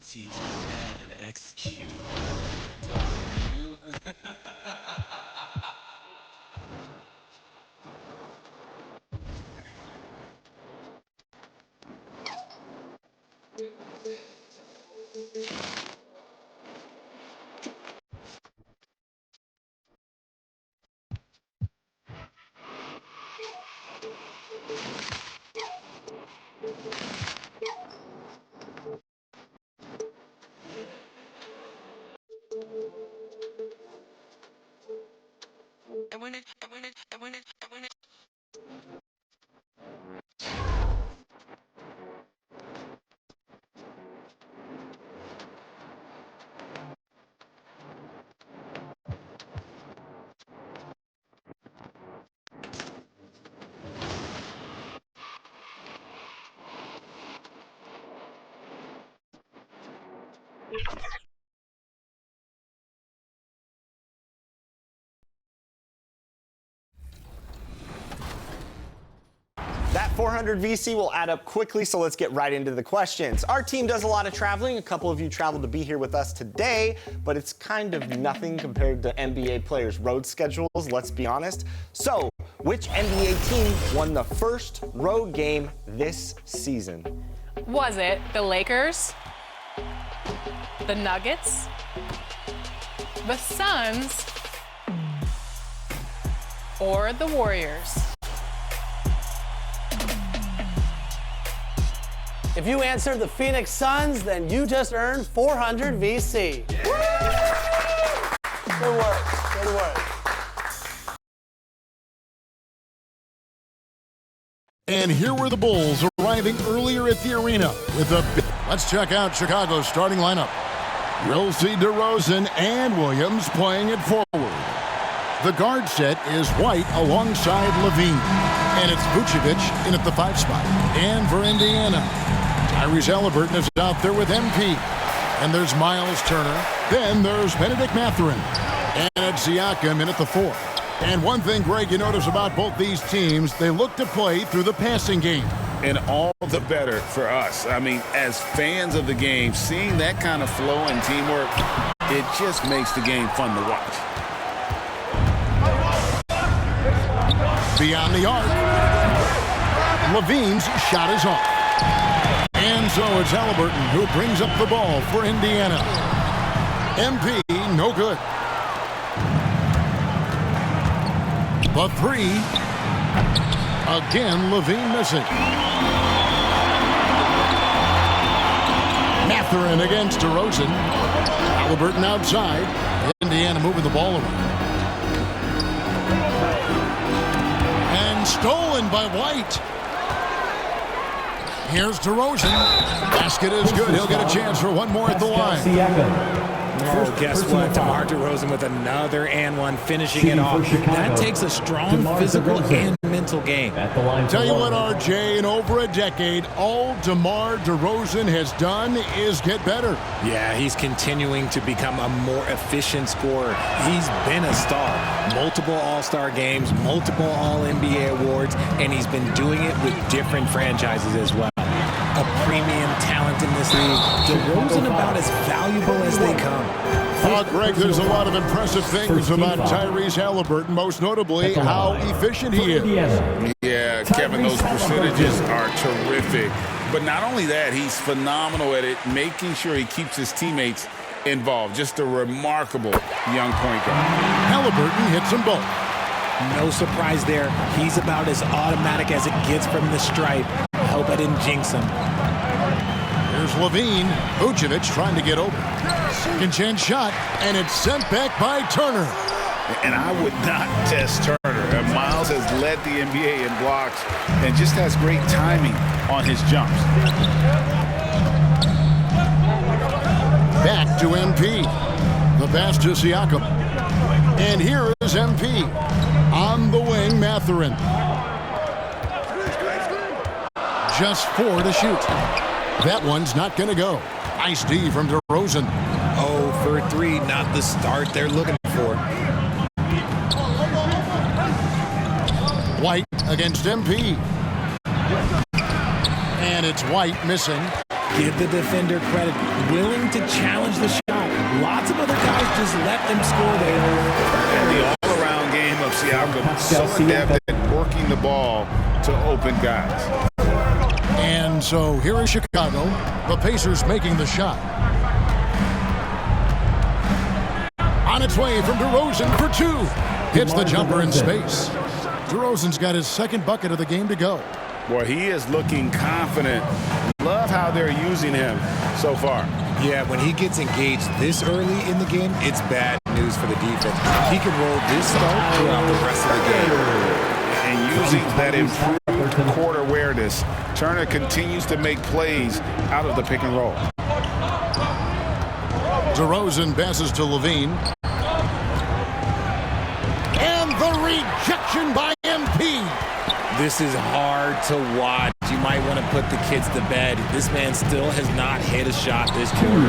teach and execute. I win it. That 400 VC will add up quickly, so let's get right into the questions. Our team does a lot of traveling. A couple of you traveled to be here with us today, but it's kind of nothing compared to NBA players' road schedules, let's be honest. So, which NBA team won the first road game this season? Was it the Lakers, the Nuggets, the Suns, or the Warriors? If you answered the Phoenix Suns, then you just earned 400 VC. Good work. Good work. And here were the Bulls arriving earlier at the arena with a big... Let's check out Chicago's starting lineup. We'll see DeRozan and Williams playing it forward. The guard set is White alongside Levine. And it's Vucevic in at the 5 spot. And for Indiana, Tyrese Haliburton is out there with MP. And there's Myles Turner. Then there's Benedict Mathurin. And it's Siakam in at the 4. And one thing, Greg, you notice about both these teams, they look to play through the passing game. And all the better for us. I mean, as fans of the game, seeing that kind of flow and teamwork, it just makes the game fun to watch. Beyond the arc, Levine's shot is off. And so it's Haliburton who brings up the ball for Indiana. MP, no good. The 3. Again, Levine missing. Mathurin against DeRozan. Haliburton outside. Indiana moving the ball around. And stolen by White. Here's DeRozan. Basket is good. He'll get a chance for one more at the line. Oh, guess what? DeMar DeRozan with another and one, finishing it off. That takes a strong physical and mental game. Tell you what, RJ, in over a decade, all DeMar DeRozan has done is get better. Yeah, he's continuing to become a more efficient scorer. He's been a star. Multiple All-Star games, multiple All-NBA awards, and he's been doing it with different franchises as well. A premium talent in this league. DeRozan about as valuable as they come. Greg, there's a lot of impressive things about Tyrese Haliburton, most notably how efficient he is. Yeah, Kevin, those percentages are terrific. But not only that, he's phenomenal at it, making sure he keeps his teammates involved. Just a remarkable young point guard. Haliburton hits them both. No surprise there. He's about as automatic as it gets from the stripe. I hope I didn't jinx him. Here's Levine. Vucevic trying to get open. Second chance shot, and it's sent back by Turner. And I would not test Turner. Myles has led the NBA in blocks and just has great timing on his jumps. Back to MP. The pass to Siakam. And here is MP. On the wing, Mathurin. Just 4 to shoot. That one's not going to go. Nice D from DeRozan. 0 for 3, not the start they're looking for. White against MP. And it's White missing. Give the defender credit. Willing to challenge the shot. Lots of other guys just let them score there. And the all-around game of Siakam, so adept at working the ball to open guys. And so here is Chicago. The Pacers making the shot. On its way from DeRozan for two. Hits the jumper in space. DeRozan's got his second bucket of the game to go. Boy, he is looking confident. Love how they're using him so far. Yeah, when he gets engaged this early in the game, it's bad news for the defense. He can roll this start throughout the rest of the game. And using that improved court awareness, Turner continues to make plays out of the pick and roll. DeRozan passes to Levine. And the rejection by MP. This is hard to watch. You might want to put the kids to bed. This man still has not hit a shot this quarter.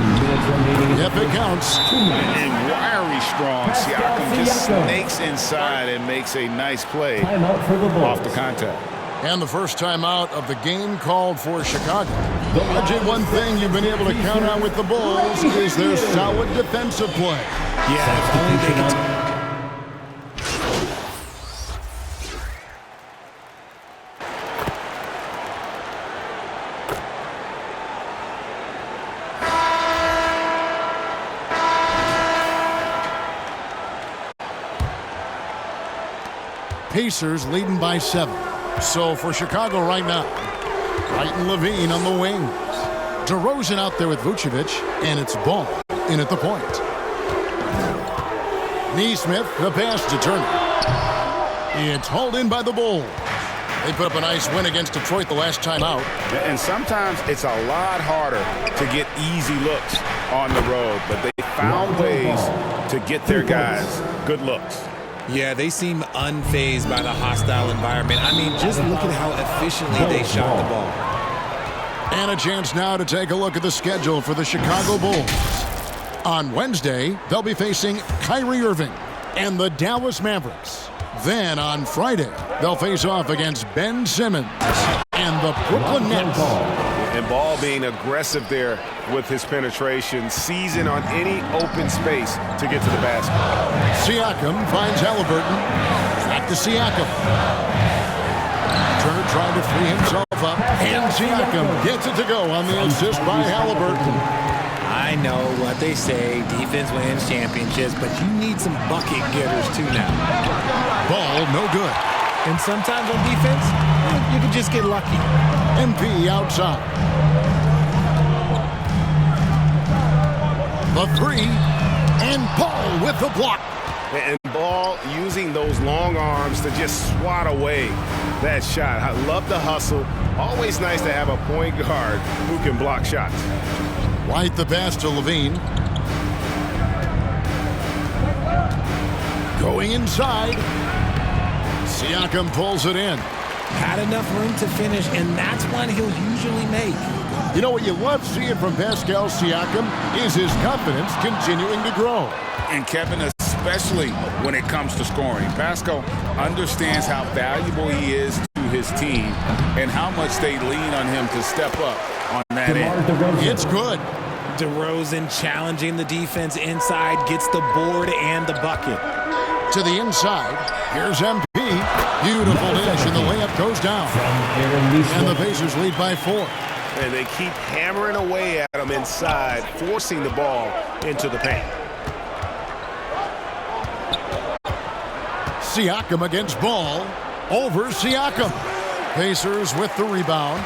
Yep, it counts. And wiry strong, Siakam just snakes inside and makes a nice play off the contact. And the first timeout of the game called for Chicago. RJ, one thing you've been able to count on with the Bulls is their solid defensive play. Yeah, if only they could. Pacers leading by 7. So for Chicago right now, Wright and Levine on the wings. DeRozan out there with Vucevic, and it's Ball in at the point. Neesmith, the pass to Turner. It's hauled in by the Bulls. They put up a nice win against Detroit the last time out. And sometimes it's a lot harder to get easy looks on the road, but they found ways to get their guys good looks. Yeah, they seem unfazed by the hostile environment. I mean, just look at how efficiently they shot the ball. And a chance now to take a look at the schedule for the Chicago Bulls. On Wednesday, they'll be facing Kyrie Irving and the Dallas Mavericks. Then on Friday, they'll face off against Ben Simmons and the Brooklyn Nets. And Ball being aggressive there with his penetration, seizing on any open space to get to the basket. Siakam finds Haliburton. Back to Siakam. Turner trying to free himself up. And Siakam gets it to go on the assist by Haliburton. I know what they say, defense wins championships, but you need some bucket getters too now. Ball no good. And sometimes on defense, you can just get lucky. MP outside. The three, and Ball with the block. And Ball using those long arms to just swat away that shot. I love the hustle. Always nice to have a point guard who can block shots. White the pass to Levine. Going inside. Siakam pulls it in. Had enough room to finish, and that's one he'll usually make. You know what you love seeing from Pascal Siakam is his confidence continuing to grow. And Kevin, especially when it comes to scoring, Pascal understands how valuable he is to his team and how much they lean on him to step up on that end. It's good. DeRozan challenging the defense inside, gets the board and the bucket. To the inside, here's MP. Beautiful dish, and the layup goes down. And the Pacers lead by 4. And they keep hammering away at him inside, forcing the ball into the paint. Siakam against Ball. Over Siakam. Pacers with the rebound.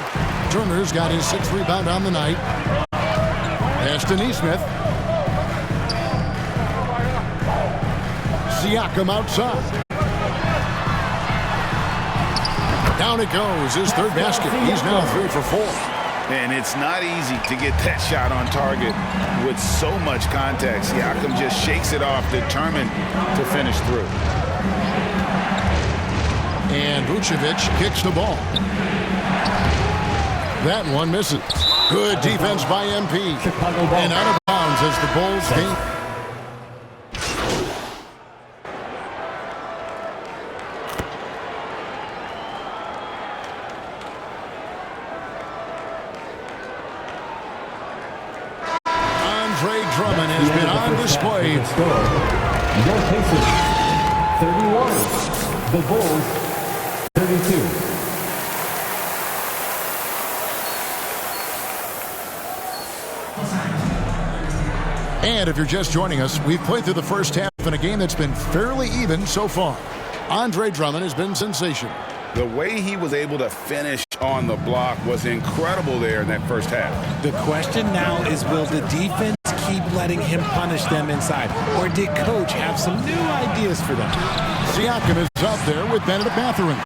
Turner's got his 6th rebound on the night. Pass to Neesmith. Siakam outside. Down it goes, his 3rd basket. He's now 3 for 4. And it's not easy to get that shot on target with so much contact. Siakam just shakes it off, determined to finish through. And Vucevic kicks the ball. That one misses. Good defense by MP. And out of bounds as the Bulls gain. Andre Drummond has been on display. Your Pacers, 31. The Bulls, 32. And if you're just joining us, we've played through the first half in a game that's been fairly even so far. Andre Drummond has been sensational. The way he was able to finish on the block was incredible there in that first half. The question now is, will the defense keep letting him punish them inside? Or did Coach have some new ideas for them? Siakam is out there with Bennett Mathurin.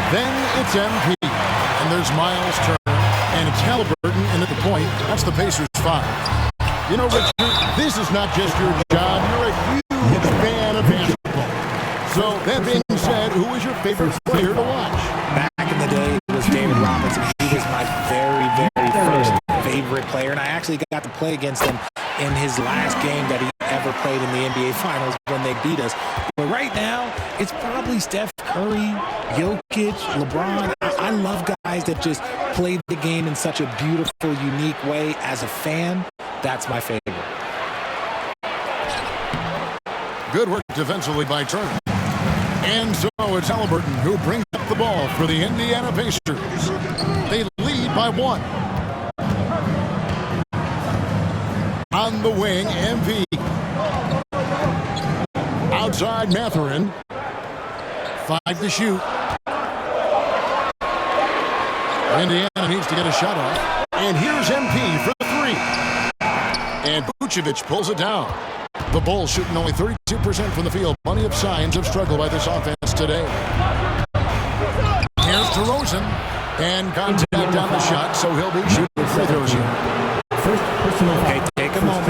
Then it's MP. And there's Myles Turner. And it's Haliburton. And at the point, that's the Pacers 5. You know, Richard, this is not just your job. You're a huge fan of basketball. So, that being said, who is your favorite player to watch? Back in the day, it was David Robinson. He was my very, very first favorite player, and I actually got to play against him in his last game that he ever played in the NBA Finals when they beat us. But right now, it's probably Steph Curry, Jokic, LeBron. I love guys that just play the game in such a beautiful, unique way. As a fan, that's my favorite. Good work defensively by Turner. And so it's Haliburton who brings up the ball for the Indiana Pacers. They lead by 1. On the wing, MP. Outside, Mathurin. 5 to shoot. Indiana needs to get a shot off. And here's MP for 3. And Vucevic pulls it down. The Bulls shooting only 32% from the field. Plenty of signs of struggle by this offense today. Here's DeRozan. And contact on the shot, so he'll be shooting free throws here. First personal foul. Okay, take a moment.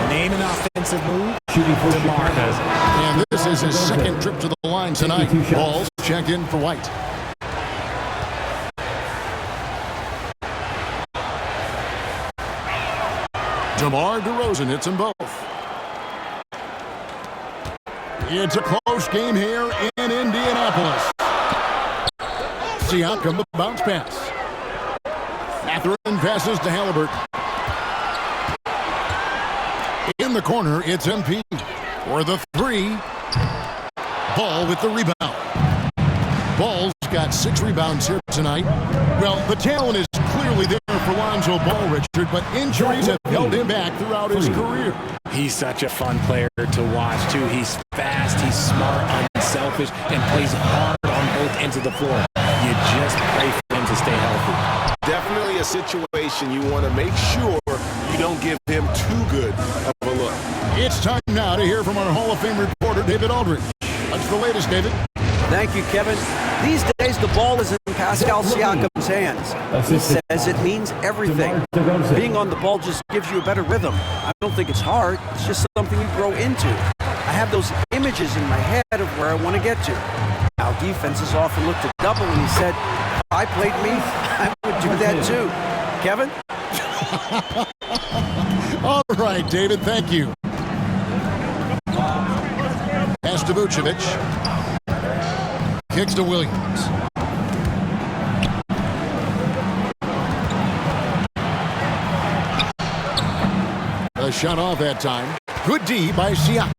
Name an offensive move. Shooting for DeMar has it. And this is his second trip to the line tonight. Balls checked in for White. DeMar DeRozan hits them both. It's a close game here in Indianapolis. Siakam, the bounce pass. Mathurin passes to Haliburton. In the corner, it's MP for the 3. Ball with the rebound. Ball's got 6 rebounds here tonight. Well, the talent is clearly there for Lonzo Ball, Richard, but injuries have held him back throughout his career. He's such a fun player to watch, too. He's fast, he's smart, unselfish, and plays hard on both ends of the floor. You just pray for him to stay healthy. Definitely a situation you want to make sure you don't give him too good of a look. It's time now to hear from our Hall of Fame reporter, David Aldridge. What's the latest, David? Thank you, Kevin. These days, the ball is in Pascal Siakam's hands. He says it means everything. Being on the ball just gives you a better rhythm. I don't think it's hard. It's just something you grow into. I have those images in my head of where I want to get to. Now, defenses often look to double, and he said, if I played me, I would do that too. Kevin? All right, David, thank you. Pass to Vucevic. Kicks to Williams. A shot off that time. Good D by Siakam.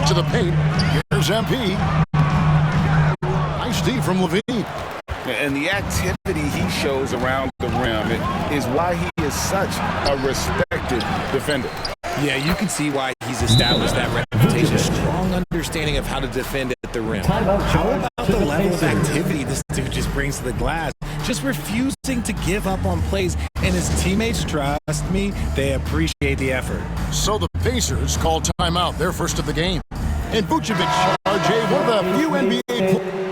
To the paint. Here's MP. Nice D from Levine. And the activity he shows around the rim is why he is such a respected defender. Yeah, you can see why he's established that reputation. Strong understanding of how to defend at the rim. How about the level of activity this dude just brings to the glass? Just refusing to give up on plays. And his teammates, trust me, they appreciate the effort. So the Pacers call timeout, their first of the game. And Vucevic, RJ, one of the few NBA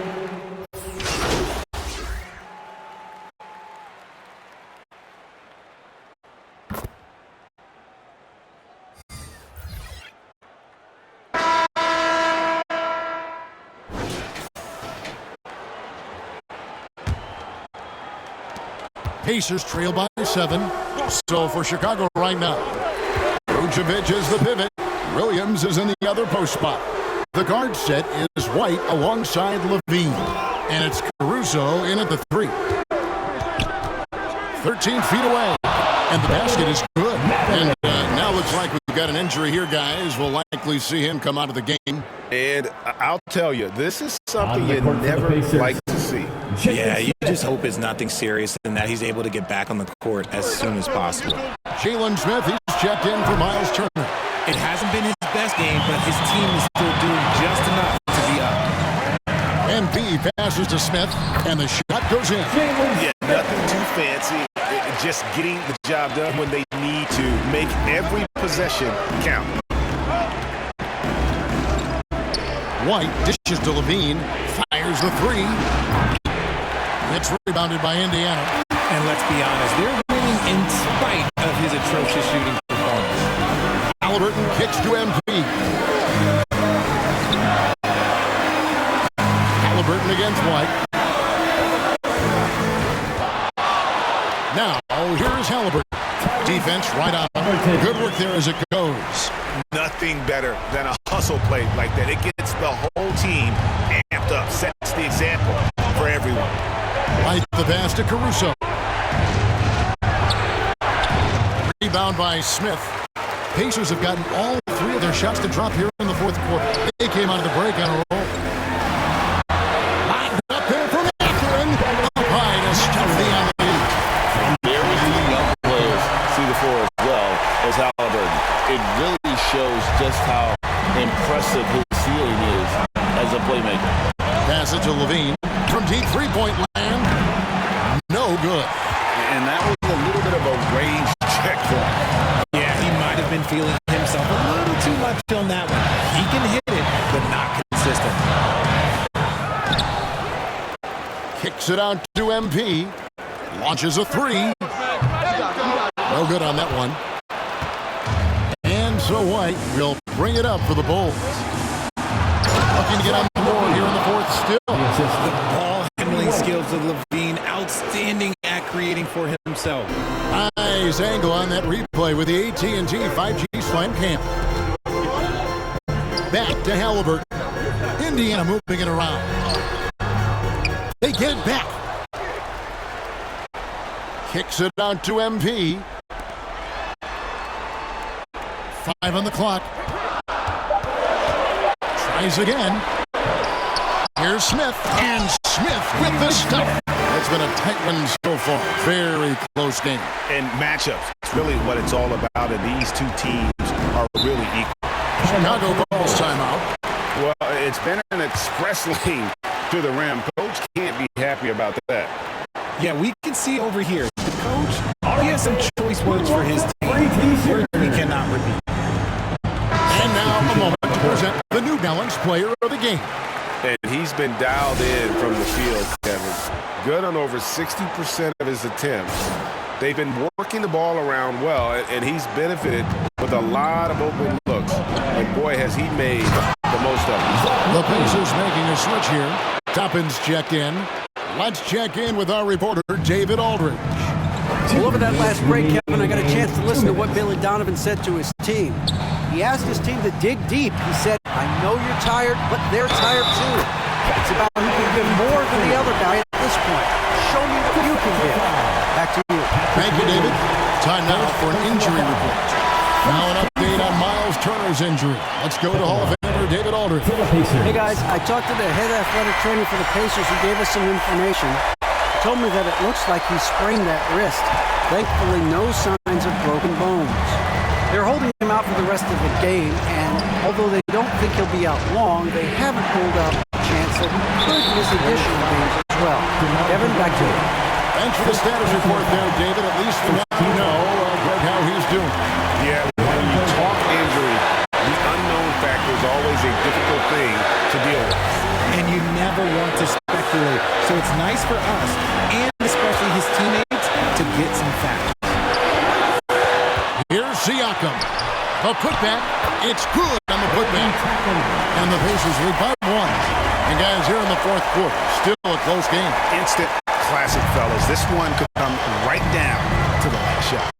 Pacers trail by 7. So for Chicago right now, Vucevic is the pivot. Williams is in the other post spot. The guard set is White alongside Levine. And it's Caruso in at the 3. 13 feet away. and the basket is good. And now looks like we've got an injury here, guys. We'll likely see him come out of the game. And I'll tell you, this is something you never like to see. Yeah, you just hope it's nothing serious and that he's able to get back on the court as soon as possible. Jalen Smith, he's checked in for Myles Turner. It hasn't been his best game, but his team is still doing just enough to be up. MP passes to Smith, and the shot goes in. Yeah, nothing too fancy. Just getting the job done when they need to. Make every possession count. White dishes to Levine, fires the three. It's rebounded by Indiana. And let's be honest, they're winning in spite of his atrocious shooting performance. Haliburton kicks to MP. Haliburton against White. Now, here's Haliburton. Defense right on. Good work there as it goes. Nothing better than a hustle play like that. It gets the whole team amped up, sets the example for everyone. Right the pass to Caruso. Rebound by Smith. Pacers have gotten all three of their shots to drop here in the fourth quarter. They came out of the break on a roll. Locked up there from Akron. Up high to stuff the alley. Very few young players see the floor as well as Haliburton. It really shows just how impressive his ceiling is as a playmaker. Pass it to Levine from deep three-point land. No good. And that was a little bit of a range check for him. Yeah, he might have been feeling himself a little too much on that one. He can hit it, but not consistent. Kicks it out to MP. Launches a three. No good on that one. And so White will bring it up for the Bulls. Looking to get on the board here in the fourth still. The ball handling skills of Levine, outstanding at creating for himself. Nice angle on that replay with the AT&T 5G Slam Camp. Back to Haliburton. Indiana moving it around. They get it back. Kicks it out to MP. 5 on the clock. Tries again. Here's Smith, and Smith with the stuff. It's been a tight one so far. Very close game. And matchups, it's really what it's all about, and these two teams are really equal. Chicago calls timeout. Well, it's been an express lane to the rim. Coach can't be happy about that. Yeah, we can see over here. The coach, he has some choice words for his team. Words we cannot repeat. And now a moment to present the New Balance player of the game. And he's been dialed in from the field, Kevin. Good on over 60% of his attempts. They've been working the ball around well, and he's benefited with a lot of open looks. And boy, has he made the most of it. The Pacers making a switch here. Toppin's checked in. Let's check in with our reporter, David Aldridge. Well, over that last break, Kevin, I got a chance to listen to what Billy Donovan said to his team. He asked his team to dig deep. He said, I know you're tired, but they're tired too. It's about who can give more than the other guy at this point. Show me what you can give. Back to you. Thank you, David. Time now for an injury report. Now an update on Myles Turner's injury. Let's go to Hall of Famer David Aldridge. Hey, guys, I talked to the head athletic trainer for the Pacers who gave us some information. He told me that it looks like he sprained that wrist. Thankfully, no signs of broken bones. They're holding him out for the rest of the game, and although they don't think he'll be out long, they haven't ruled out the chance that he could miss additional games as well. Kevin, back to you. Thanks for the status report there, David. At least for now, you know how he's doing. Yeah, when you talk injury, the unknown factor is always a difficult thing to deal with. And you never want to speculate. So it's nice for us, and especially his teammates, to get some facts. Here's Siakam. The putback. It's good on the putback. And the Pacers lead by 1. And guys, here in the fourth quarter, still a close game. Instant classic, fellas. This one could come right down to the last shot.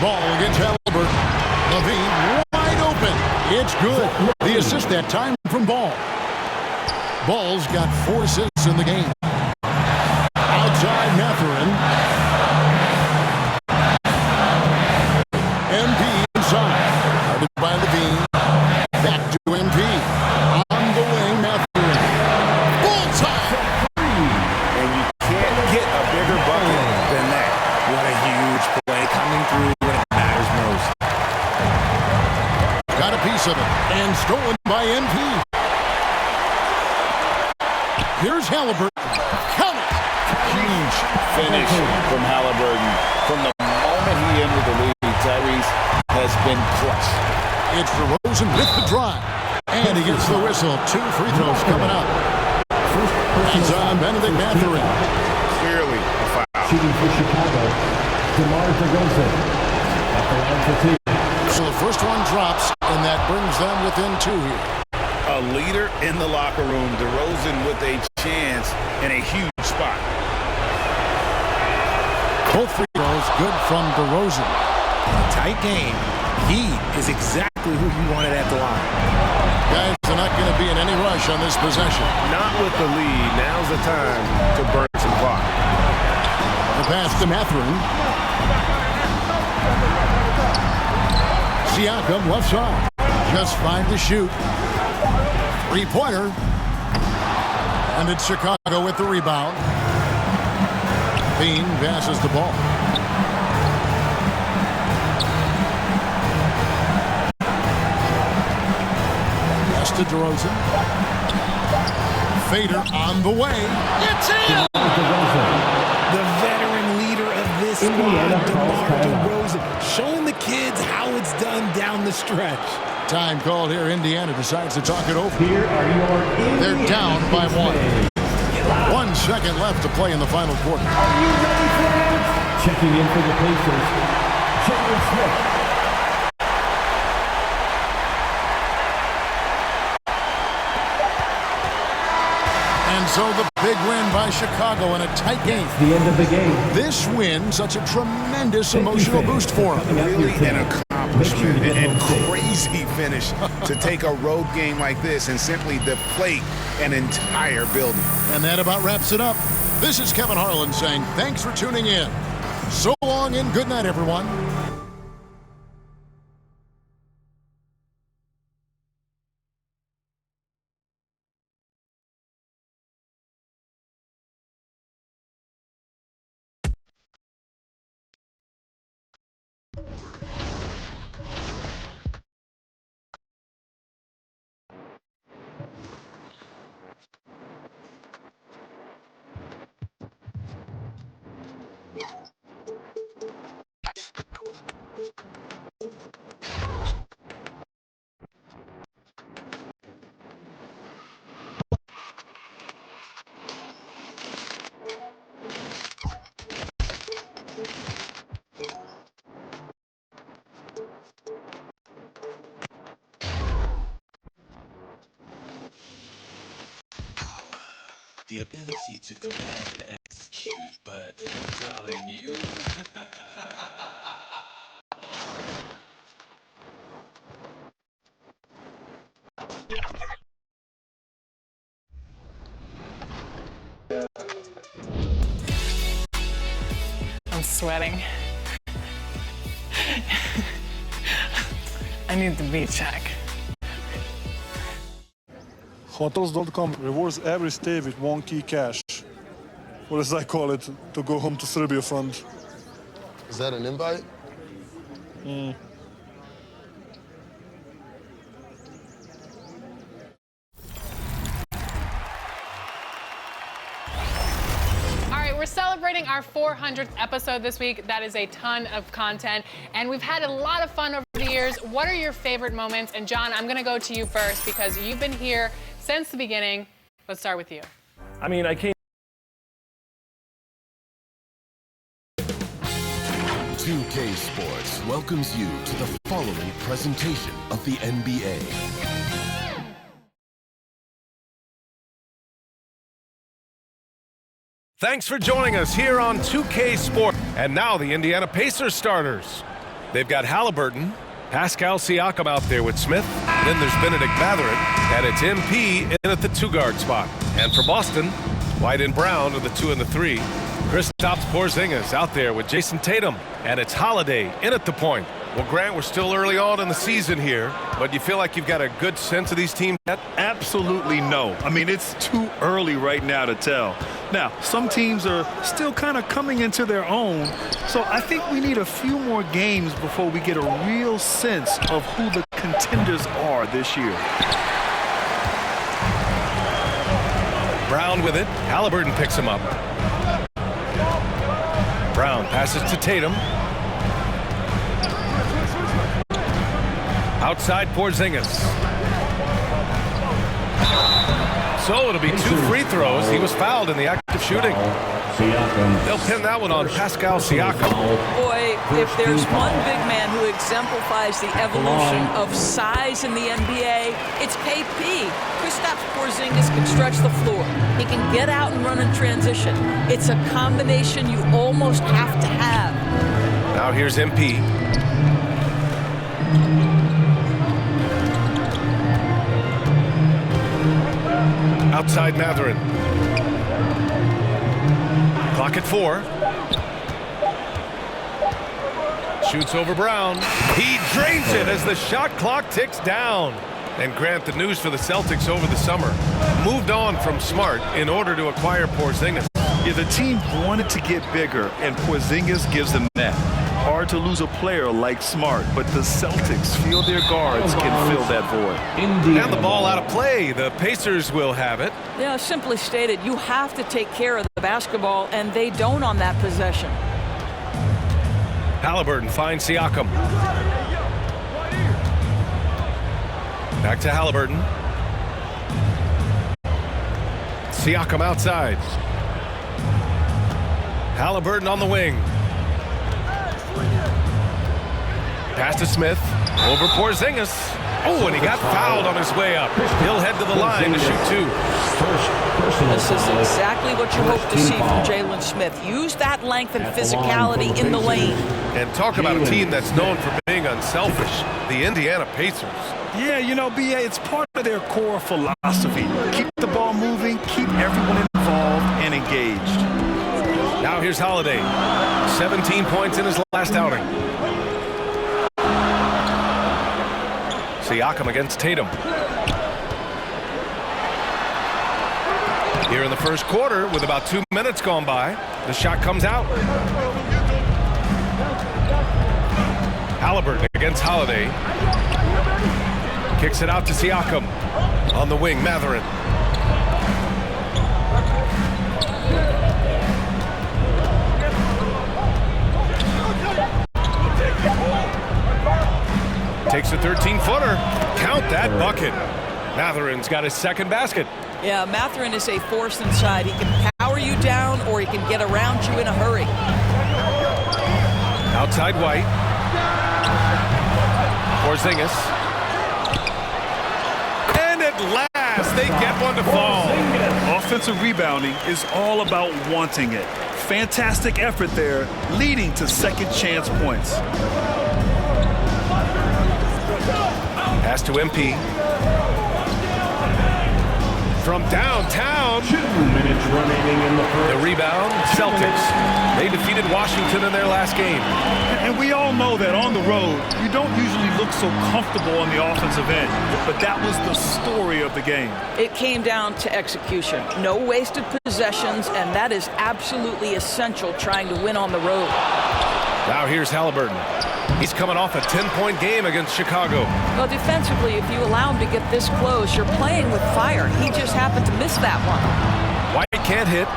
Ball against Haliburton. Levine wide open. It's good. The assist that time from Ball. Ball's got 4 assists in the game. Outside, and stolen by MP. Here's Haliburton. Count it! Huge finish from Haliburton. From the moment he entered the league, Tyrese has been clutch. It's DeRozan with the drive. And he gets the whistle. 2 free throws coming up. He's on Benedict Mathurin. Clearly a foul. Shooting for Chicago, DeRozan. At the line for 2. So the first one drops, and that brings them within 2 here. A leader in the locker room, DeRozan with a chance in a huge spot. Both free throws good from DeRozan. A tight game. He is exactly who you wanted at the line. Guys are not going to be in any rush on this possession. Not with the lead. Now's the time to burn some clock. The pass to Mathurin. Siakam left side. Just 5 to shoot. 3-pointer. And it's Chicago with the rebound. Bean passes the ball. Pass to DeRozan. Fader on the way. It's in! The veteran leader of this squad, DeMar DeRozan, showing the kids how it's done down the stretch. Time called here. Indiana decides to talk it over. Here are your They're down by 1. 1 second left to play in the final quarter. Are you ready, fans? Checking in for the Pacers, Jalen Smith. And so the big win by Chicago in a tight game. The end of the game. This win, such a tremendous emotional boost for them. Really an accomplishment and crazy finish to take a road game like this and simply deflate an entire building. And that about wraps it up. This is Kevin Harlan saying thanks for tuning in. So long and good night, everyone. The ability to command and execute, but I'm telling you. I'm sweating. I need the beat check. Hotels.com rewards every stay with 1 key cash. Or as I call it, to go home to Serbia fund. Is that an invite? We're celebrating our 400th episode this week. That is a ton of content, and we've had a lot of fun over the years. What are your favorite moments? And John, I'm going to go to you first because you've been here since the beginning. Let's start with you. I mean, I came. 2K Sports welcomes you to the following presentation of the NBA. Thanks for joining us here on 2K Sport. And now the Indiana Pacers starters. They've got Haliburton, Pascal Siakam out there with Smith. Then there's Benedict Mathurin, and it's MP in at the 2-guard spot. And for Boston, White and Brown are the 2 and the 3. Kristaps Porzingis out there with Jason Tatum, and it's Holiday in at the point. Well, Grant, we're still early on in the season here, but you feel like you've got a good sense of these teams yet? Absolutely no. I mean, it's too early right now to tell. Now, some teams are still kind of coming into their own, so I think we need a few more games before we get a real sense of who the contenders are this year. Brown with it. Haliburton picks him up. Brown passes to Tatum. Outside Porzingis. So it'll be 2 free throws. He was fouled in the act of shooting. They'll pin that one on Pascal Siakam. Boy, if there's one big man who exemplifies the evolution of size in the NBA, it's KP. Kristaps Porzingis can stretch the floor. He can get out and run in transition. It's a combination you almost have to have. Now here's MP. Outside Mathurin. Clock at 4. Shoots over Brown. He drains it as the shot clock ticks down. And Grant, the news for the Celtics over the summer, moved on from Smart in order to acquire Porzingis. Yeah, the team wanted to get bigger, and Porzingis gives them that. Hard to lose a player like Smart, but the Celtics feel their guards can fill that void. And the ball out of play. The Pacers will have it. Yeah, simply stated, you have to take care of the basketball, and they don't on that possession. Haliburton finds Siakam. Back to Haliburton. Siakam outside. Haliburton on the wing. Pass to Smith. Over Porzingis. Oh, and he got fouled on his way up. He'll head to the line to shoot 2. This is exactly what you hope to see from Jalen Smith. Use that length and physicality in the lane. And talk about a team that's known for being unselfish. The Indiana Pacers. Yeah, you know, BA, it's part of their core philosophy. Keep the ball moving, keep everyone involved and engaged. Now here's Holiday. 17 points in his last outing. Siakam against Tatum. Here in the first quarter, with about 2 minutes gone by, the shot comes out. Haliburton against Holiday. Kicks it out to Siakam. On the wing, Mathurin. Takes a 13-footer. Count that bucket. Mathurin's got his second basket. Yeah, Mathurin is a force inside. He can power you down or he can get around you in a hurry. Outside White. Porzingis. And at last, they get one to fall. Offensive rebounding is all about wanting it. Fantastic effort there, leading to second chance points. Pass to MP. From downtown. 2 minutes remaining in the first. The rebound, Celtics. They defeated Washington in their last game. And we all know that on the road, you don't usually look so comfortable on the offensive end. But that was the story of the game. It came down to execution. No wasted possessions, and that is absolutely essential trying to win on the road. Now here's Haliburton. He's coming off a 10-point game against Chicago. Well, defensively, if you allow him to get this close, you're playing with fire. He just happened to miss that one. White can't hit.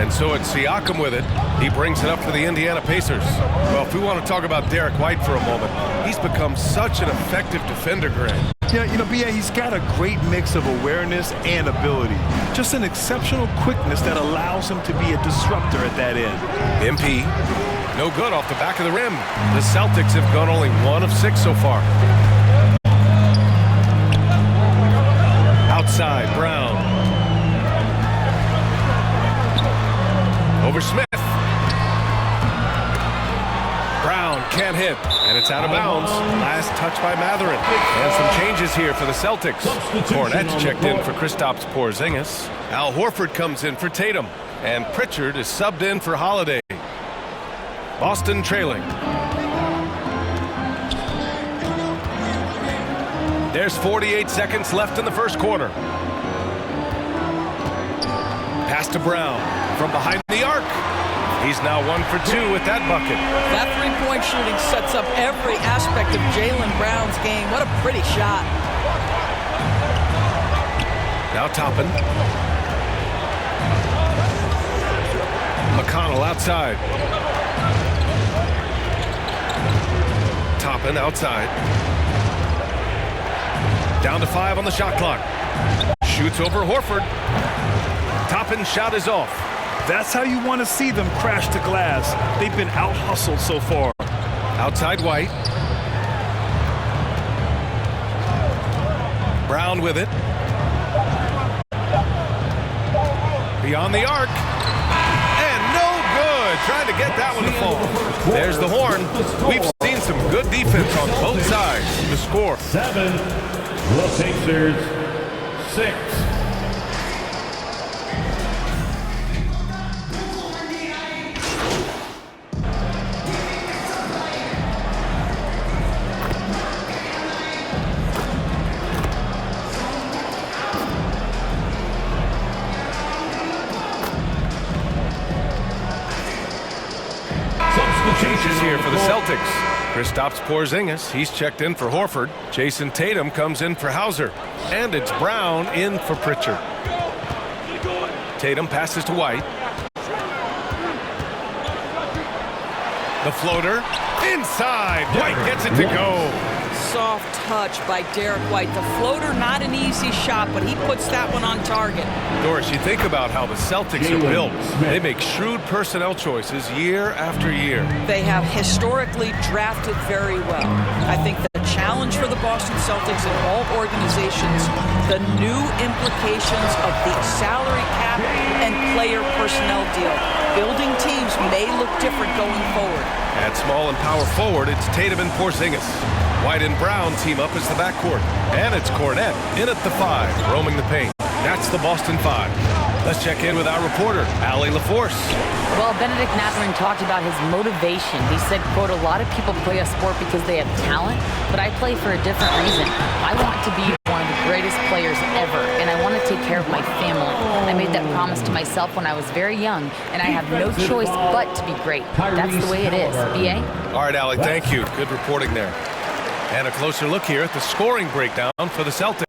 And so it's Siakam with it. He brings it up for the Indiana Pacers. Well, if we want to talk about Derek White for a moment, he's become such an effective defender, Grant. Yeah, you know, BA, he's got a great mix of awareness and ability. Just an exceptional quickness that allows him to be a disruptor at that end. MP, no good off the back of the rim. The Celtics have gone only 1 of 6 so far. Outside, Brown. Over Smith. Brown can't hit, and it's out of bounds. Last touch by Mathurin. And some changes here for the Celtics. Cornette's checked in for Kristaps Porzingis. Al Horford comes in for Tatum, and Pritchard is subbed in for Holiday. Boston trailing. There's 48 seconds left in the first quarter. Pass to Brown from behind the arc. He's now 1 for 2 with that bucket. That three-point shooting sets up every aspect of Jaylen Brown's game. What a pretty shot. Now Toppin. McConnell outside. Toppin outside. Down to 5 on the shot clock. Shoots over Horford. Toppin's shot is off. That's how you want to see them crash the glass. They've been out-hustled so far. Outside White. Brown with it. Beyond the arc. And no good. Trying to get that one to fall. There's the horn. We've seen some good defense on both sides. The score. 7. The Pacers 6. Changes here for the Celtics. Kristaps Porzingis, he's checked in for Horford. Jason Tatum comes in for Hauser. And it's Brown in for Pritchard. Tatum passes to White. The floater. Inside. White gets it to go. Soft touch by Derek White. The floater, not an easy shot, but he puts that one on target. Doris, you think about how the Celtics are built. They make shrewd personnel choices year after year. They have historically drafted very well. I think the challenge for the Boston Celtics and all organizations, the new implications of the salary cap and player personnel deal. Building teams may look different going forward. At small and power forward, it's Tatum and Porzingis. White and Brown team up as the backcourt. And it's Cornette in at the 5, roaming the paint. That's the Boston 5. Let's check in with our reporter, Allie LaForce. Well, Benedict Mathurin talked about his motivation. He said, quote, a lot of people play a sport because they have talent, but I play for a different reason. I want to be one of the greatest players ever, and I want to take care of my family. I made that promise to myself when I was very young, and I have no choice but to be great. That's the way it is. B.A.? All right, Allie, thank you. Good reporting there. And a closer look here at the scoring breakdown for the Celtics.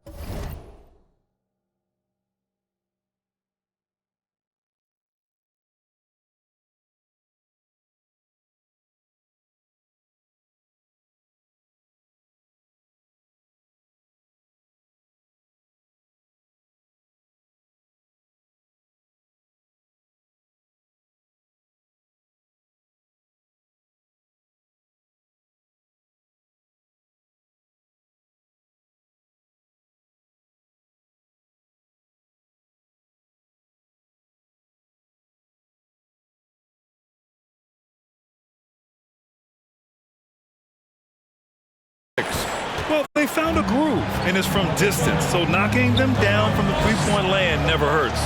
Well, they found a groove, and it's from distance, so knocking them down from the three-point land never hurts.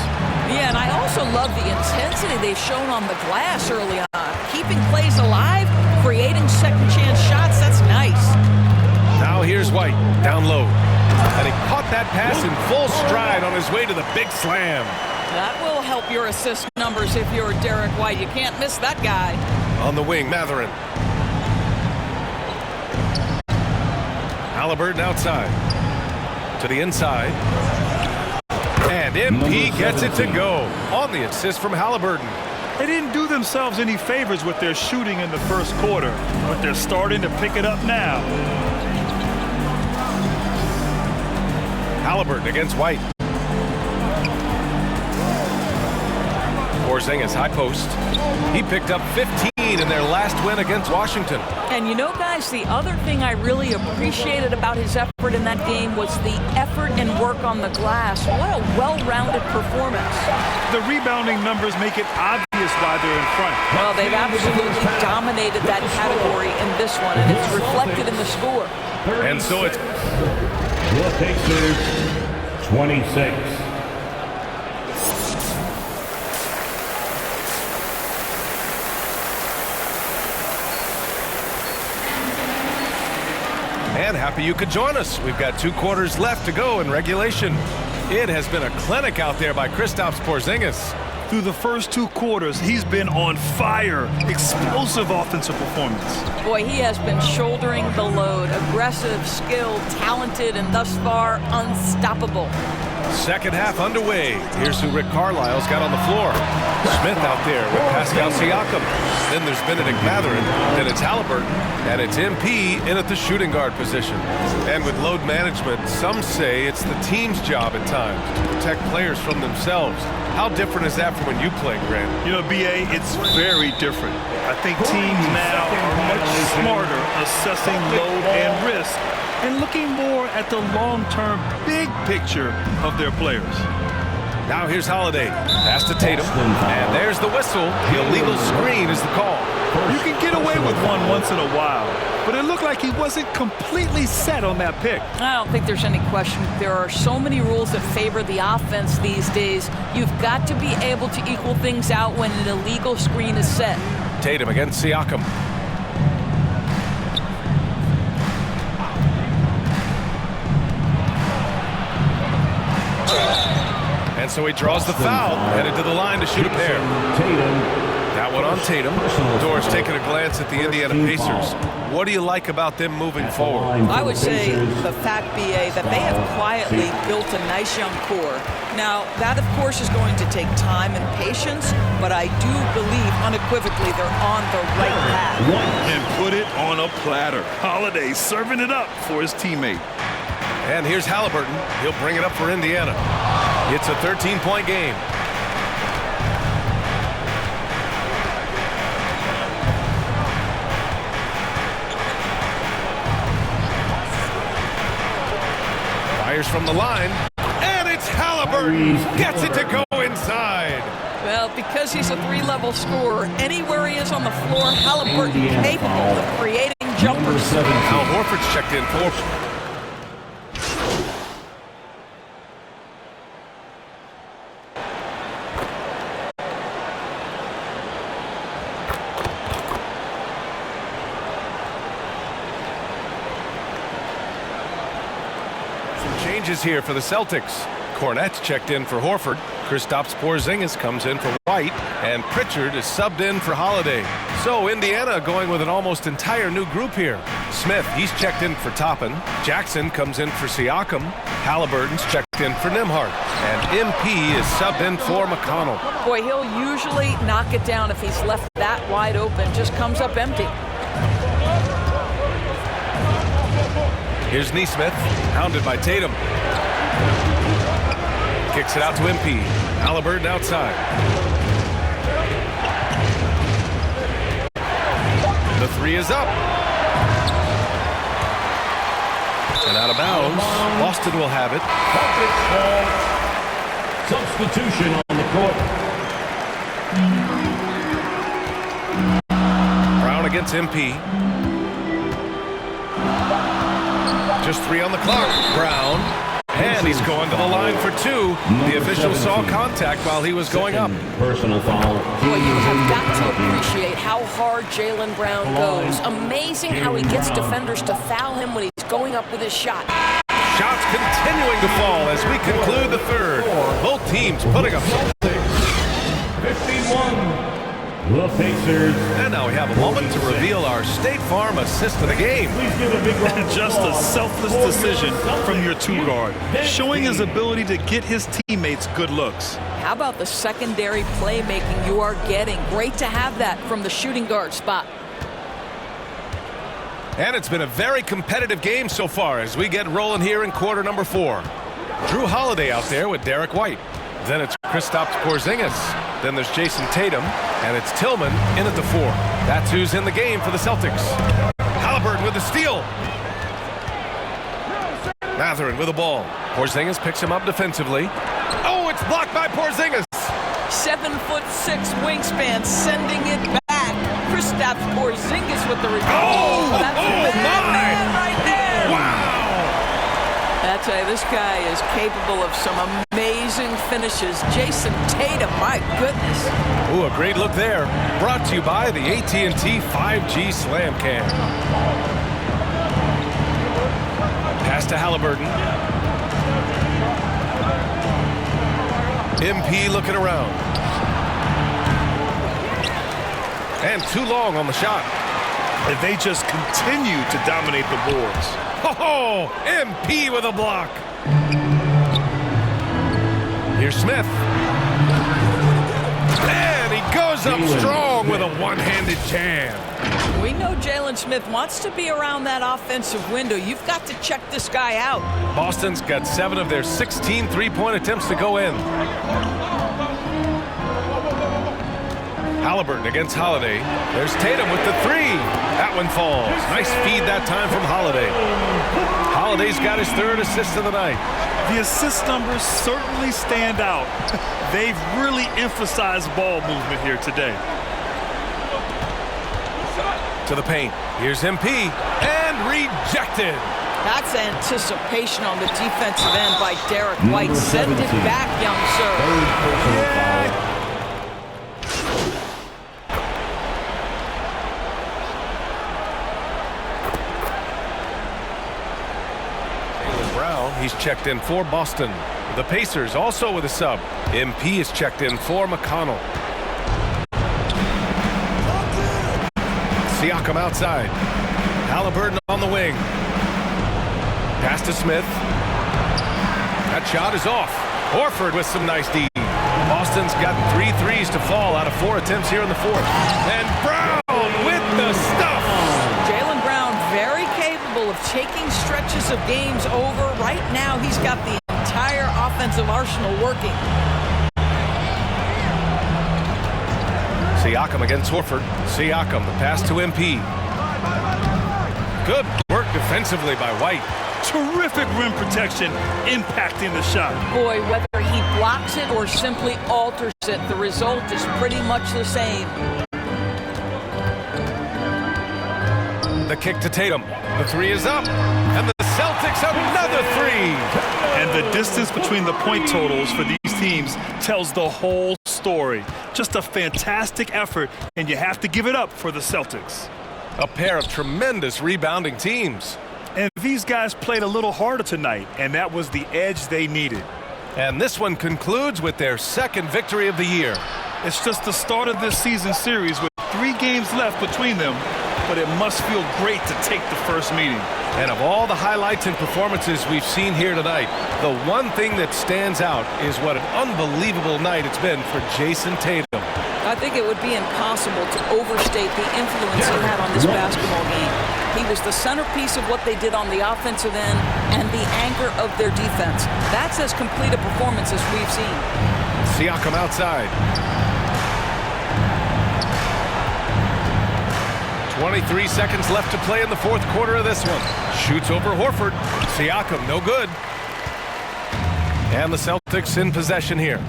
Yeah, and I also love the intensity they've shown on the glass early on. Keeping plays alive, creating second-chance shots, that's nice. Now here's White, down low. And he caught that pass in full stride on his way to the big slam. That will help your assist numbers if you're Derek White. You can't miss that guy. On the wing, Mathurin. Haliburton outside. To the inside. And MP gets it to go. On the assist from Haliburton. They didn't do themselves any favors with their shooting in the first quarter, but they're starting to pick it up now. Haliburton against White. Porzingis high post. He picked up 15 in their last win against Washington. And you know, guys, the other thing I really appreciated about his effort in that game was the effort and work on the glass. What a well-rounded performance. The rebounding numbers make it obvious why they're in front. Well, they've absolutely dominated that category in this one, and it's reflected in the score. And so it's the Pacers 26. And happy you could join us. We've got 2 quarters left to go in regulation. It has been a clinic out there by Kristaps Porzingis. Through the first 2 quarters, he's been on fire. Explosive offensive performance. Boy, he has been shouldering the load. Aggressive, skilled, talented, and thus far unstoppable. Second half underway. Here's who Rick Carlisle's got on the floor. Smith out there with Pascal Siakam. Then there's Benedict Mathurin. Then it's Haliburton. And it's MP in at the shooting guard position. And with load management, some say it's the team's job at times to protect players from themselves. How different is that from when you played, Grant? You know, B.A., it's very different. I think teams now are much smarter assessing load and risk and looking more at the long-term big picture of their players. Now here's Holiday. Pass to Tatum. And there's the whistle. The illegal screen is the call. You can get away with one once in a while, but it looked like he wasn't completely set on that pick. I don't think there's any question. There are so many rules that favor the offense these days. You've got to be able to equal things out when an illegal screen is set. Tatum against Siakam. And so he draws the foul, headed to the line to shoot a pair. That one on Tatum. Doris taking a glance at the Indiana Pacers. What do you like about them moving forward? I would say the fact, B.A., that they have quietly built a nice young core. Now, that, of course, is going to take time and patience, but I do believe unequivocally they're on the right path. And put it on a platter. Holiday serving it up for his teammate. And here's Haliburton. He'll bring it up for Indiana. It's a 13-point game. Fires from the line. And it's Haliburton. Gets it to go inside. Well, because he's a 3-level scorer, anywhere he is on the floor, Haliburton capable of creating jumpers. Al Horford's checked in for. Changes here for the Celtics. Cornette's checked in for Horford. Kristaps Porzingis comes in for White, and Pritchard is subbed in for Holiday. So Indiana going with an almost entire new group here. Smith, he's checked in for Toppin. Jackson comes in for Siakam. Haliburton's checked in for Nembhard. And MP is subbed in for McConnell. Boy, he'll usually knock it down if he's left that wide open. Just comes up empty. Here's Nesmith, hounded by Tatum. Kicks it out to MP. Haliburton outside. The three is up. And out of bounds. Boston will have it. Substitution on the court. Brown against MP. Just 3 on the clock. Brown. And he's going to the line for 2. The official saw contact while he was going up. Personal foul. Boy, you have got to appreciate how hard Jaylen Brown goes. Amazing how he gets defenders to foul him when he's going up with his shot. Shots continuing to fall as we conclude the third. Both teams putting up 51. The Pacers. And now we have a moment to reveal our State Farm assist of the game. Just a selfless decision from your 2-guard, showing his ability to get his teammates good looks. How about the secondary playmaking you are getting? Great to have that from the shooting guard spot. And it's been a very competitive game so far as we get rolling here in quarter number 4. Drew Holiday out there with Derek White. Then it's Kristaps Porzingis. Then there's Jason Tatum. And it's Tillman in at the 4. That's who's in the game for the Celtics. Haliburton with the steal. Mathurin with the ball. Porzingis picks him up defensively. Oh, it's blocked by Porzingis. 7'6" wingspan, sending it back. Kristaps Porzingis with the rebound. Oh, that's a man right there. Wow. I tell you, this guy is capable of some amazing finishes. Jason Tatum, my goodness. Ooh, a great look there. Brought to you by the AT&T 5G Slam Cam. Pass to Haliburton. MP looking around. And too long on the shot. And they just continue to dominate the boards. Oh, MP with a block. Here's Smith. And he goes up strong with a one-handed jam. We know Jalen Smith wants to be around that offensive window. You've got to check this guy out. Boston's got 7 of their 16 three-point attempts to go in. Haliburton against Holiday. There's Tatum with the 3. That one falls. Nice feed that time from Holiday. Holiday's got his 3rd assist of the night. The assist numbers certainly stand out. They've really emphasized ball movement here today. To the paint. Here's MP. And rejected. That's anticipation on the defensive end by Derek White. Send it back, young sir. Yeah. He's checked in for Boston. The Pacers also with a sub. MP is checked in for McConnell. Siakam outside. Haliburton on the wing. Pass to Smith. That shot is off. Horford with some nice D. Boston's got 3 threes to fall out of 4 attempts here in the 4th. And Brown with the stuff. Jaylen Brown very capable of taking stretches of games over. Right now, he's got the entire offensive arsenal working. Siakam against Horford. Siakam, the pass to MP. Good work defensively by White. Terrific rim protection impacting the shot. Boy, whether he blocks it or simply alters it, the result is pretty much the same. The kick to Tatum. The 3 is up. And the Celtics another 3. And the distance between the point totals for these teams tells the whole story. Just a fantastic effort, and you have to give it up for the Celtics. A pair of tremendous rebounding teams. And these guys played a little harder tonight, and that was the edge they needed. And this one concludes with their 2nd victory of the year. It's just the start of this season series with 3 games left between them, but it must feel great to take the first meeting. And of all the highlights and performances we've seen here tonight, the one thing that stands out is what an unbelievable night it's been for Jason Tatum. I think it would be impossible to overstate the influence he had on this basketball game. He was the centerpiece of what they did on the offensive end and the anchor of their defense. That's as complete a performance as we've seen. Siakam outside. 23 seconds left to play in the 4th quarter of this one. Shoots over Horford. Siakam, no good. And the Celtics in possession here.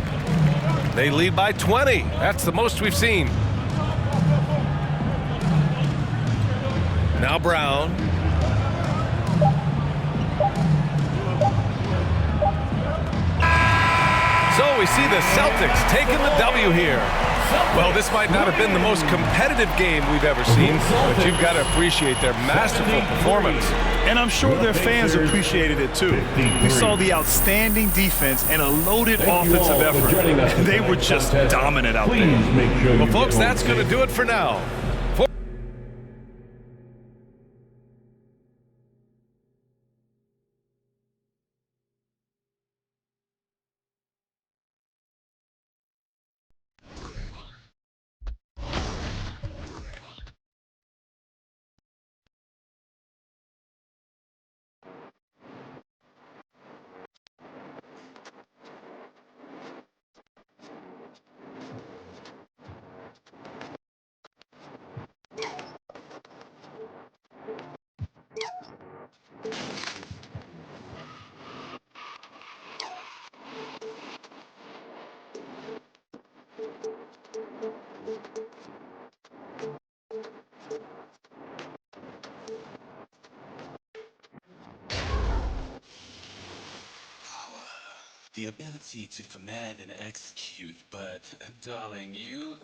They lead by 20. That's the most we've seen. Now Brown. So we see the Celtics taking the W here. Well, this might not have been the most competitive game we've ever seen, but you've got to appreciate their masterful performance. And I'm sure their fans appreciated it too. We saw the outstanding defense and a loaded offensive effort. They were just dominant out there. Well, folks, that's going to do it for now. The ability to command and execute, but darling, you